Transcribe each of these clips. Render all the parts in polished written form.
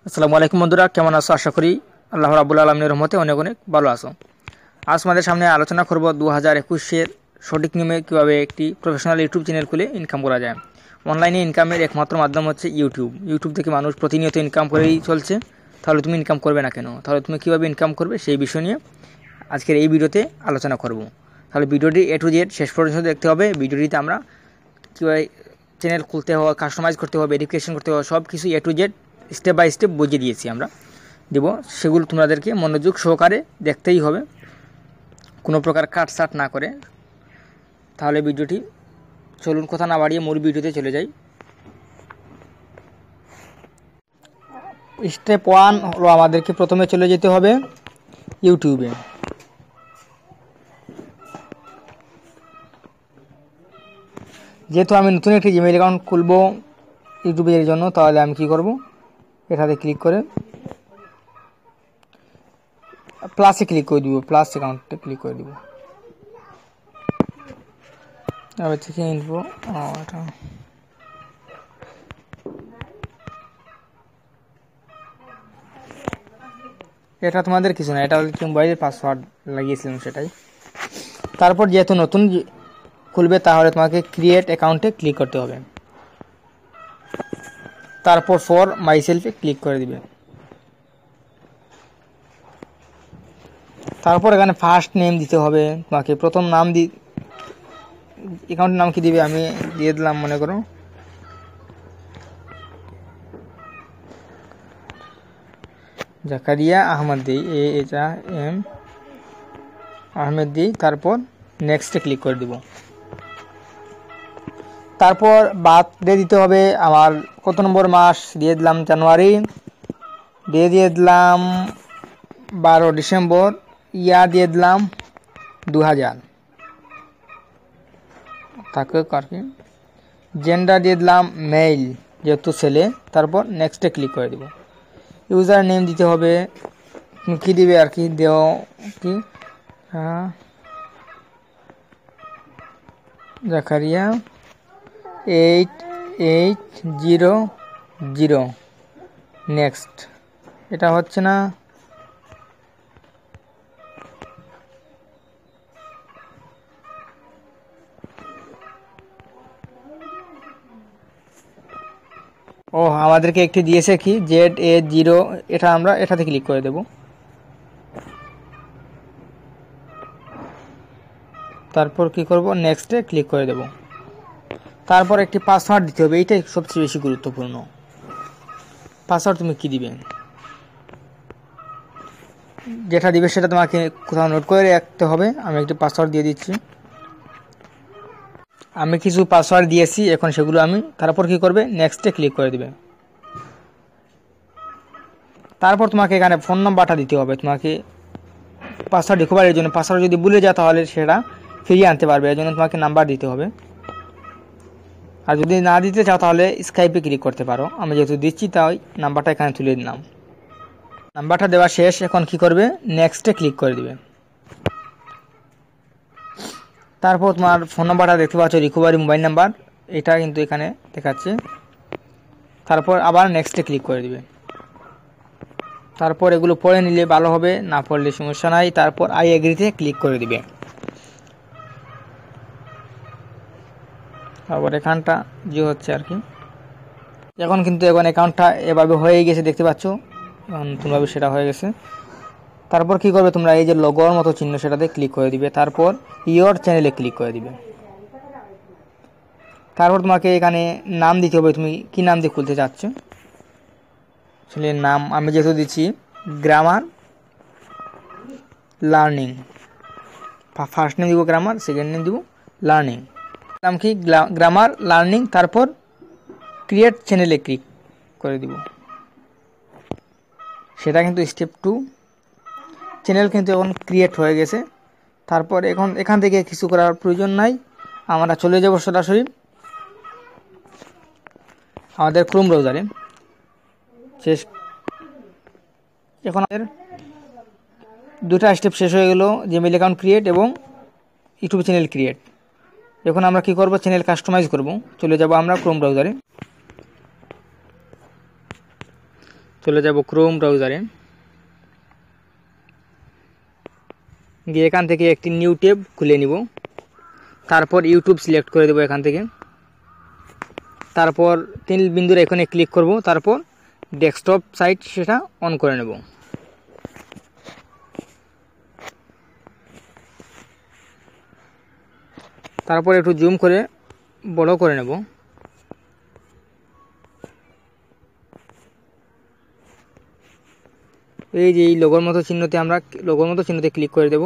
আসসালামু আলাইকুম বন্ধুরা, কেমন আছো? আশা করি আল্লাহ রাব্বুল আলামিনের রহমতে অনেক অনেক ভালো আছো। আজ আমাদের সামনে আলোচনা করব 2021-এর সঠিক নিয়মে কীভাবে একটি প্রফেশনাল ইউটিউব চ্যানেল খুলে ইনকাম করা যায়। অনলাইনে ইনকামের একমাত্র মাধ্যম হচ্ছে ইউটিউব থেকে মানুষ প্রতিনিয়ত ইনকাম করেই চলছে। তাহলে তুমি ইনকাম করবে না কেন? তাহলে তুমি কীভাবে ইনকাম করবে সেই বিষয় নিয়ে আজকের এই ভিডিওতে আলোচনা করব। তাহলে ভিডিওটি A to Z শেষ পর্যন্ত দেখতে হবে। ভিডিওটিতে আমরা কীভাবে চ্যানেল খুলতে হবে, কাস্টমাইজ করতে হবে, ভেরিফিকেশন করতে হবে, সব কিছু A to Z step by step বুঝিয়ে দিয়েছি আমরা দেব। সেগুলো তোমাদেরকে মনোযোগ সহকারে দেখতেই হবে, কোনো প্রকার কাটছাট না করে। তাহলে ভিডিওটি চলুন কথা না বাড়িয়ে মূল ভিডিওতে চলে যাই। স্টেপ 1 হলো আমাদেরকে প্রথমে চলে যেতে হবে ইউটিউবে। যেহেতু আমি নতুন একটি জিমেইল অ্যাকাউন্ট খুলবো ইউটিউবের জন্য, তাহলে আমি কি করব, এটাতে ক্লিক করে প্লাসে ক্লিক করে দিব, প্লাস অ্যাকাউন্টে ক্লিক করে দিব। এবার থেকে ইনফো এটা তোমাদের কিছু না, এটা হচ্ছে মোবাইলের পাসওয়ার্ড লাগিয়েছিলাম সেটাই। তারপর যেহেতু নতুন খুলবে তাহলে তোমাকে ক্রিয়েট অ্যাকাউন্টে ক্লিক করতে হবে। তারপর ফর মাই সেলফে ক্লিক করে দিবে। তারপর এখানে ফার্স্ট নেম দিতে হবে তোমাকে। প্রথম নাম অ্যাকাউন্টের নাম কি দিবে, আমি দিয়ে দিলাম মনে করো জাকারিয়া আহমেদ দিই, AHM আহমেদ দিই। তারপর নেক্সটে ক্লিক করে দিব। তারপর বার্থডে দিতে হবে, আমার কত নম্বর মাস দিয়ে দিলাম জানুয়ারি, দিয়ে দিলাম 12 ডিসেম্বর, ইয়ার দিয়ে দিলাম 2000 তাকে আর কি। জেন্ডার দিয়ে দিলাম মেল যেহেতু ছেলে। তারপর নেক্সটে ক্লিক করে দিব। ইউজার নেম দিতে হবে, কি দিবে আর কি দেও কি, জাকারিয়া 8800। নেক্সট, এটা হচ্ছে না, ও আমাদেরকে একটি দিয়েছে কি ZA0, এটা আমরা এটাতে ক্লিক করে দেব। তারপর কি করব, নেক্সটে ক্লিক করে দেব। তারপর একটি পাসওয়ার্ড দিতে হবে, এইটাই সবচেয়ে বেশি গুরুত্বপূর্ণ। পাসওয়ার্ড তুমি কি দিবে, যেটা দিবে সেটা তোমাকে কোথাও নোট করে রাখতে হবে। আমি একটি পাসওয়ার্ড দিয়ে দিচ্ছি। আমি কিছু পাসওয়ার্ড দিয়েছি, এখন সেগুলো আমি, তারপর কি করবে, নেক্সটে ক্লিক করে দিবে। তারপর তোমাকে এখানে ফোন নাম্বারটা দিতে হবে। তোমাকে পাসওয়ার্ড রিকভারির জন্য, পাসওয়ার্ড যদি ভুলে যাও তাহলে সেটা ফিরিয়ে আনতে পারবে, এর জন্য তোমাকে নাম্বার দিতে হবে। আর যদি না দিতে চাও তাহলে স্কাইপে ক্লিক করতে পারো। আমি যেহেতু দিচ্ছি তাই নাম্বারটা এখানে তুলে দিলাম। নাম্বারটা দেওয়া শেষ, এখন কি করবে, নেক্সটে ক্লিক করে দিবে। তারপর তোমার ফোন নাম্বারটা দেখতে পাচ্ছ, রিকভারি মোবাইল নাম্বার, এটা কিন্তু এখানে দেখাচ্ছে। তারপর আবার নেক্সটে ক্লিক করে দিবে। তারপর এগুলো পড়ে নিলে ভালো হবে, না পড়লে সমস্যা নাই। তারপর আই এগ্রিতে ক্লিক করে দিবে। তারপর এখানটা যে হচ্ছে আর কি, এখন অ্যাকাউন্টটা এভাবে হয়ে গেছে, দেখতে পাচ্ছ নতুনভাবে সেটা হয়ে গেছে। তারপর কি করবে, তোমরা এই যে লোগোর মতো চিহ্ন সেটাতে ক্লিক করে দিবে। তারপর ইয়োর চ্যানেলে ক্লিক করে দিবে। তারপর তোমাকে এখানে নাম দিতে হবে, তুমি কি নাম দিয়ে খুলতে চাচ্ছ। ছেলের নাম আমি যেহেতু দিচ্ছি গ্রামার লার্নিং, ফার্স্ট নেম দিব গ্রামার, সেকেন্ড নেম দিব লার্নিং। নাম কি, গ্রামার লার্নিং। তারপর ক্রিয়েট চ্যানেলে ক্লিক করে দিব। সেটা কিন্তু স্টেপ 2, চ্যানেল কিন্তু এখন ক্রিয়েট হয়ে গেছে। তারপর এখান থেকে কিছু করার প্রয়োজন নাই, আমরা চলে যাব সরাসরি আমাদের ক্রোম ব্রাউজারে। শেষ, এখন আমাদের দুটা স্টেপ শেষ হয়ে গেল, জিমেইল অ্যাকাউন্ট ক্রিয়েট এবং ইউটিউব চ্যানেল ক্রিয়েট। এখন আমরা কি করব, চ্যানেল কাস্টমাইজ করব। চলে যাব আমরা ক্রোম ব্রাউজারে। চলে যাব ক্রোম ব্রাউজারে, গিয়ে এখান থেকে একটি নিউ ট্যাব খুলে নিব। তারপর ইউটিউব সিলেক্ট করে দেব এখান থেকে। তারপর 3 বিন্দুর এখানে ক্লিক করব। তারপর ডেস্কটপ সাইট সেটা অন করে নেব। তারপর একটু জুম করে বড় করে নেব। এই যে এই লোগোর মতো চিহ্নতে আমরা লোগোর মতো চিহ্নতে ক্লিক করে দেব।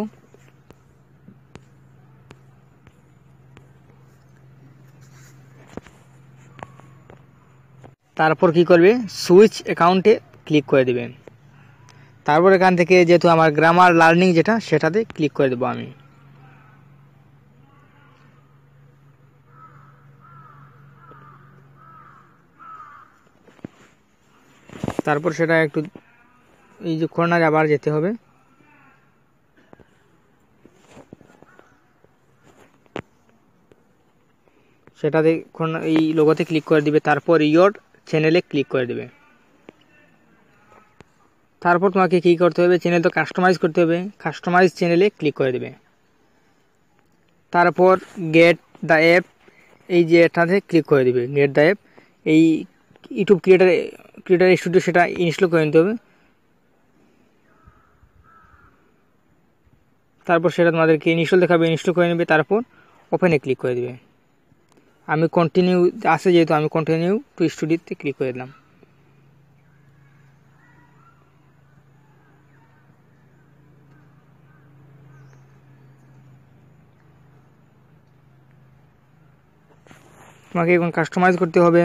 তারপর কি করবে, সুইচ অ্যাকাউন্টে ক্লিক করে দেবেন। তারপর এখান থেকে যেহেতু আমার গ্রামার লার্নিং যেটা সেটাতে ক্লিক করে দেব আমি। তারপর সেটা একটু এই যে কর্নারে আবার যেতে হবে। সেটাতে এই লোগোতে ক্লিক করে দিবে। তারপর ইয়োর চ্যানেলে ক্লিক করে দেবে। তারপর তোমাকে কী করতে হবে, চ্যানেল তো কাস্টমাইজ করতে হবে, কাস্টমাইজ চ্যানেলে ক্লিক করে দেবে। তারপর গেট দ্য অ্যাপ এই যে এটাতে ক্লিক করে দিবে। গেট দ্য অ্যাপ এই ইউটিউব ক্রিয়েটার স্টুডিও সেটা ইনস্টল করে নিতে হবে। তারপর সেটা তোমাদেরকে ইনস্টল দেখাবে, ইনস্টল করে নেবে। তারপর ওপেনে ক্লিক করে দেবে। আমি কন্টিনিউ আছে যেহেতু আমি কন্টিনিউ টু স্টুডিওতে ক্লিক করে দিলাম। তোমাকে এখন কাস্টমাইজ করতে হবে।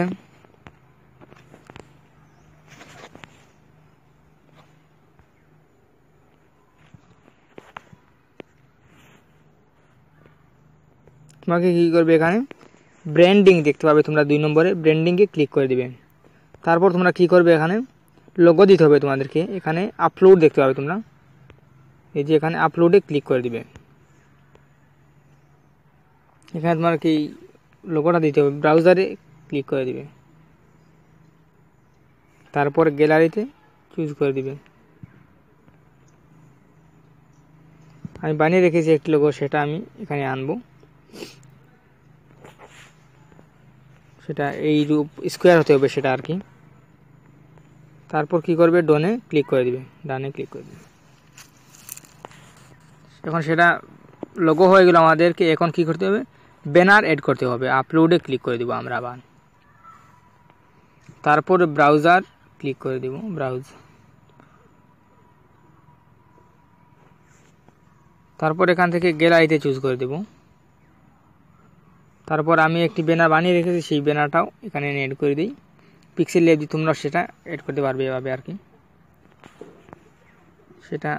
তোমাকে কী করবে, এখানে ব্র্যান্ডিং দেখতে পাবে তোমরা 2 নম্বরে, ব্র্যান্ডিংয়ে ক্লিক করে দিবে। তারপর তোমরা কী করবে, এখানে লোগো দিতে হবে তোমাদেরকে। এখানে আপলোড দেখতে পাবে তোমরা, এই যে এখানে আপলোডে ক্লিক করে দিবে। এখানে তোমার কি লোগোটা দিতে হবে, ব্রাউজারে ক্লিক করে দিবে। তারপর গ্যালারিতে চুজ করে দিবে। আমি বানিয়ে রেখেছি একটি লোগো, সেটা আমি এখানে আনবো। সেটা এই রূপ স্কোয়ার হতে হবে সেটা আর কি। তারপর কি করবে, ডানে ক্লিক করে দিবে, ডানে ক্লিক করে দিবে। এখন সেটা লোগো হয়ে গেল আমাদেরকে। এখন কি করতে হবে, ব্যানার এড করতে হবে। আপলোডে ক্লিক করে দিব আমরা আবার। তারপর ব্রাউজার ক্লিক করে দিব, ব্রাউজ। তারপর এখান থেকে গ্যালারিতে চুজ করে দেব। তারপর আমি একটি ব্যানার বানিয়ে রেখেছি, সেই ব্যানারটাও এখানে এড করে দিই। পিক্সেল লেভ দিয়ে তোমরা সেটা এড করতে পারবে এভাবে আর কি। সেটা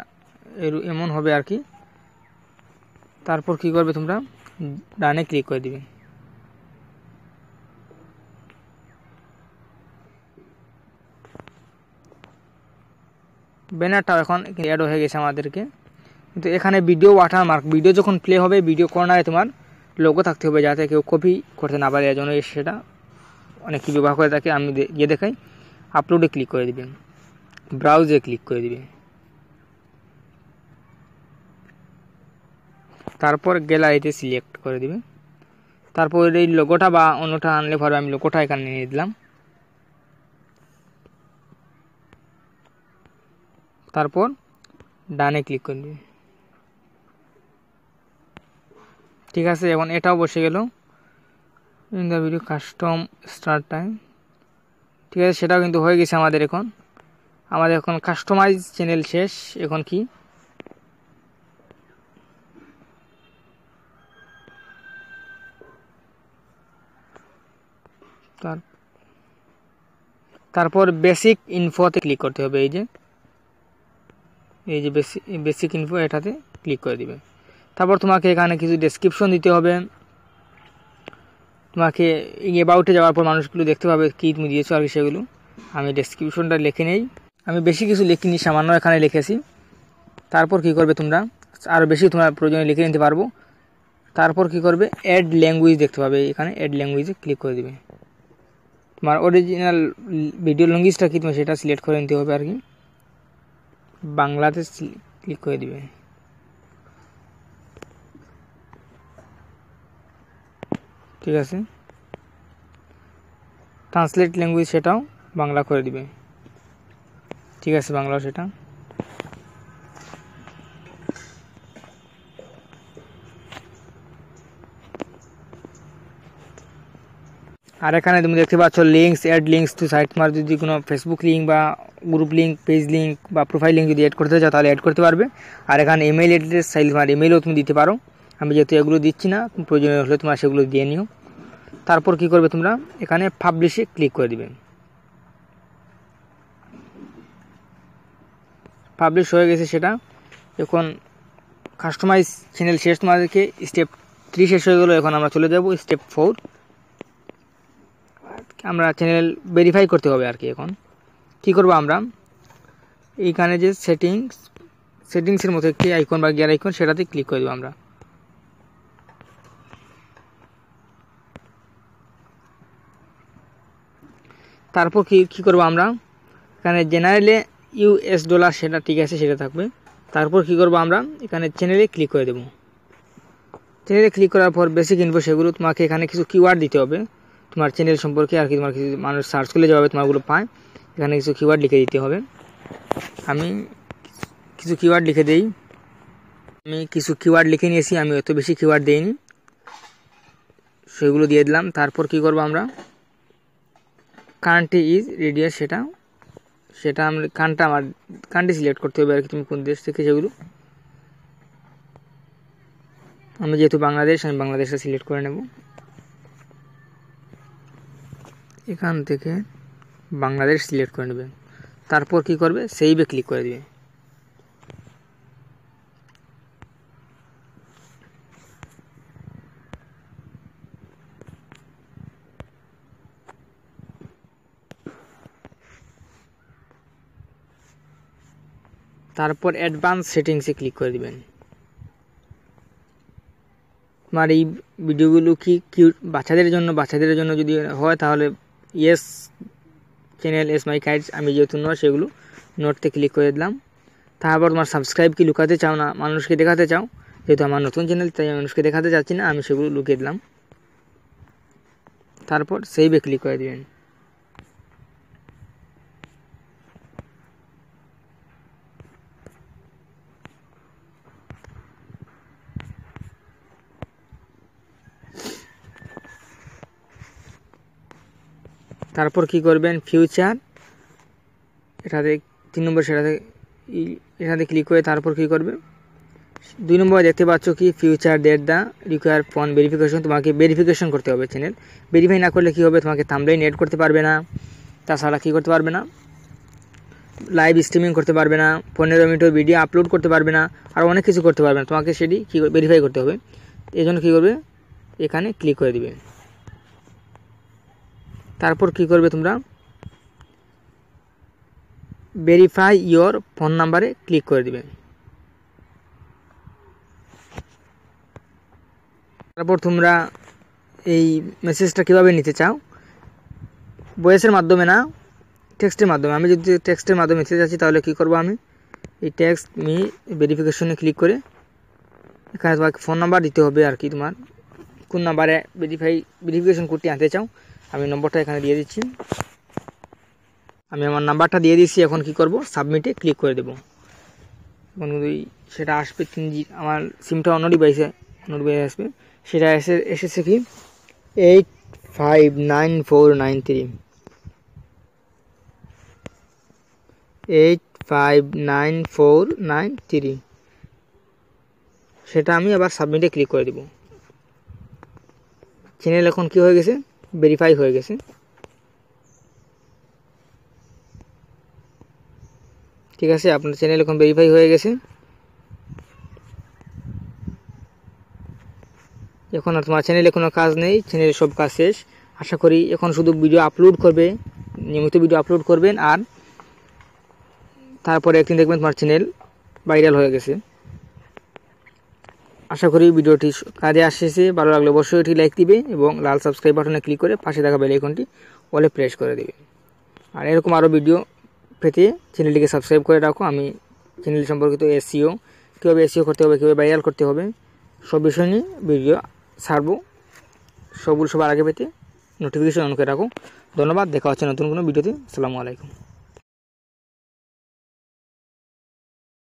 এমন হবে আর কি। তারপর কি করবে, তোমরা ডানে ক্লিক করে দিবে। ব্যানারটাও এখন অ্যাড হয়ে গেছে আমাদেরকে। কিন্তু এখানে ভিডিও ওয়াটারমার্ক, ভিডিও যখন প্লে হবে ভিডিও কর্নারে তোমার লোগো থাকতে হবে, যাতে কেউ কপি করতে না পারে। এর জন্য সেটা অনেক কি ব্যবহার করে থাকে, আমি দেখাই। আপলোডে ক্লিক করে দিবে, ব্রাউজে ক্লিক করে দিবে। তারপর গ্যালারিতে সিলেক্ট করে দিবে। তারপর এই লোগোটা বা অন্যটা আনলে পরে আমি লোগোটা এখানে নিয়ে দিলাম। তারপর ডানে ক্লিক করে দিবে। ঠিক আছে, এখন এটাও বসে গেল। In the video custom start time, ঠিক আছে, সেটাও কিন্তু হয়ে গেছে আমাদের। এখন কাস্টমাইজ চ্যানেল শেষ। এখন কি, তারপর বেসিক ইনফোতে ক্লিক করতে হবে। এই যে বেসিক ইনফো, এটাতে ক্লিক করে দিবে। তারপর তোমাকে এখানে কিছু ডেসক্রিপশন দিতে হবে। তোমাকে অ্যাবাউটে যাওয়ার পর মানুষগুলো দেখতে পাবে কি তুমি দিয়েছো আর কি, সেগুলো আমি ডেসক্রিপশনটা লিখে নেই। আমি বেশি কিছু লিখিনি, সামান্য এখানে লিখেছি। তারপর কি করবে, তোমরা আরও বেশি তোমার প্রয়োজনে লিখে নিতে পারবো। তারপর কি করবে, অ্যাড ল্যাঙ্গুয়েজ দেখতে পাবে, এখানে অ্যাড ল্যাঙ্গুয়েজে ক্লিক করে দিবে। তোমার অরিজিনাল ভিডিও ল্যাঙ্গুয়েজটা কি তোমার সেটা সিলেক্ট করে নিতে হবে আর কি, বাংলাতে ক্লিক করে দিবে। ঠিক আছে, ট্রান্সলেট ল্যাঙ্গুয়েজ সেটাও বাংলা করে দিবে। ঠিক আছে, বাংলাও সেটা। আর এখানে তুমি দেখতে পাচ্ছ links, add links to site. তোমার যদি কোনো ফেসবুক লিঙ্ক বা গ্রুপ লিঙ্ক, পেজ লিঙ্ক বা প্রোফাইল লিঙ্ক যদি অ্যাড করতে চাও তাহলে অ্যাড করতে পারবে। আর এখানে ইমেল অ্যাড্রেস চাইলে তোমার ইমেলও তুমি দিতে পারো। আমি যেহেতু এগুলো দিচ্ছি না, প্রয়োজনীয় হলে তোমরা সেগুলো দিয়ে নিও। তারপর কি করবে, তোমরা এখানে পাবলিশে ক্লিক করে দিবে। পাবলিশ হয়ে গেছে সেটা। এখন কাস্টমাইজ চ্যানেল শেষ, তোমাদেরকে স্টেপ 3 শেষ হয়ে গেলো। এখন আমরা চলে যাব স্টেপ 4। আমরা চ্যানেল ভেরিফাই করতে হবে আর কি। এখন কি করব, আমরা এইখানে যে সেটিংসের মতো একটি আইকন বা গিয়ার আইকন, সেটাতে ক্লিক করে দেবো আমরা। তারপর কি করব, আমরা এখানে জেনারেলে $, সেটা ঠিক আছে, সেটা থাকবে। তারপর কি করব, আমরা এখানে চ্যানেলে ক্লিক করে দেব। চ্যানেলে ক্লিক করার পর বেসিক ইনফো, সেগুলো তোমাকে এখানে কিছু কিওয়ার্ড দিতে হবে তোমার চ্যানেল সম্পর্কে আর কি। তোমার কিছু মানুষ সার্চ করলে যেভাবে তোমারগুলো পায়, এখানে কিছু কিওয়ার্ড লিখে দিতে হবে। আমি কিছু কিওয়ার্ড লিখে দেই। আমি কিছু কিওয়ার্ড লিখে নিয়েছি, আমি অত বেশি কিওয়ার্ড দেইনি, সেগুলো দিয়ে দিলাম। তারপর কি করব, আমরা কান্ট্রি ইজ রেডিয়াস, সেটা আমরা কান্ট্রি সিলেক্ট করতে হবে আর কি, তুমি কোন দেশ থেকে সেগুলো। আমি যেহেতু বাংলাদেশ, আমি বাংলাদেশটা সিলেক্ট করে নেব। এখান থেকে বাংলাদেশ সিলেক্ট করে নেবে। তারপর কি করবে, সেভে ক্লিক করে দিবে। তারপর অ্যাডভান্স সেটিংসে ক্লিক করে দিবেন। তোমার এই ভিডিওগুলো কি বাচ্চাদের জন্য যদি হয় তাহলে ইয়েস চ্যানেল এস মাই গাইডস, আমি যেহেতু নয় সেগুলো নোটতে ক্লিক করে দিলাম। তারপর তোমার সাবস্ক্রাইব কি লুকাতে চাও না, মানুষকে দেখাতে চাও, যেহেতু আমার নতুন চ্যানেল তাই মানুষকে দেখাতে চাচ্ছি না, আমি সেগুলো লুকিয়ে দিলাম। তারপর সেভে ক্লিক করে দিবেন। তারপর কি করবেন, ফিউচার, এটাতে 3 নম্বর, এটাতে ক্লিক করে তারপর কি করবে, 2 নম্বরে দেখতে পাচ্ছ কি future date the require phone verification. তোমাকে ভেরিফিকেশন করতে হবে চ্যানেল। ভেরিফাই না করলে কি হবে, তোমাকে থাম্বনেইল এড করতে পারবে না, তাছাড়া কি করতে পারবে না, লাইভ স্ট্রিমিং করতে পারবে না, 15 মিনিটের ভিডিও আপলোড করতে পারবে না, আর অনেক কিছু করতে পারবে না। তোমাকে সেটি কি ভেরিফাই করতে হবে। এই জন্য কী করবে, এখানে ক্লিক করে দিবে। তারপর কি করবে, তোমরা ভেরিফাই ইয়োর ফোন নাম্বারে ক্লিক করে দিবে। তারপর তোমরা এই মেসেজটা কীভাবে নিতে চাও, ভয়েসের মাধ্যমে না, টেক্সটের মাধ্যমে। আমি যদি টেক্সটের মাধ্যমে নিতে চাচ্ছি তাহলে কি করব, আমি এই টেক্সট ভেরিফিকেশনে ক্লিক করে এখানে তোমাকে ফোন নাম্বার দিতে হবে আর কি, তোমার কোন নাম্বারে ভেরিফিকেশন কোডটি আনতে চাও। আমি নম্বরটা এখানে দিয়ে দিচ্ছি, আমি আমার নাম্বারটা দিয়ে দিচ্ছি। এখন কি করব, সাবমিটে ক্লিক করে দেব। এখন সেটা আসবে, আমার সিমটা অন্য ডিভাইসে আসবে। সেটা এসেছে কি 859493, 859493। সেটা আমি আবার সাবমিটে ক্লিক করে দেব। চ্যানেল এখন কি হয়ে গেছে, ভেরিফাই হয়ে গেছে। ঠিক আছে, আপনার চ্যানেল এখন ভেরিফাই হয়ে গেছে। এখন আর তোমার চ্যানেলে কোনো কাজ নেই, চ্যানেলের সব কাজ শেষ। আশা করি এখন শুধু ভিডিও আপলোড করবে, নিয়মিত ভিডিও আপলোড করবেন, আর তারপরে একদিন দেখবেন তোমার চ্যানেল ভাইরাল হয়ে গেছে। আশা করি ভিডিওটি কাজে আসছে। ভালো লাগলে অবশ্যই এটি লাইক দিবে এবং লাল সাবস্ক্রাইব বাটনে ক্লিক করে পাশে থাকা বেল আইকনটি অলে প্রেস করে দেবে। আর এরকম আরও ভিডিও পেতে চ্যানেলটিকে সাবস্ক্রাইব করে রাখো। আমি চ্যানেল সম্পর্কিত এসইও, কীভাবে এসইও করতে হবে, কীভাবে ভাইরাল করতে হবে, সব বিষয় নিয়ে ভিডিও ছাড়বো। সবগুলো সবার আগে পেতে নোটিফিকেশন অন করে রাখো। ধন্যবাদ, দেখা হচ্ছে নতুন কোনো ভিডিওতে। আসসালামু আলাইকুম।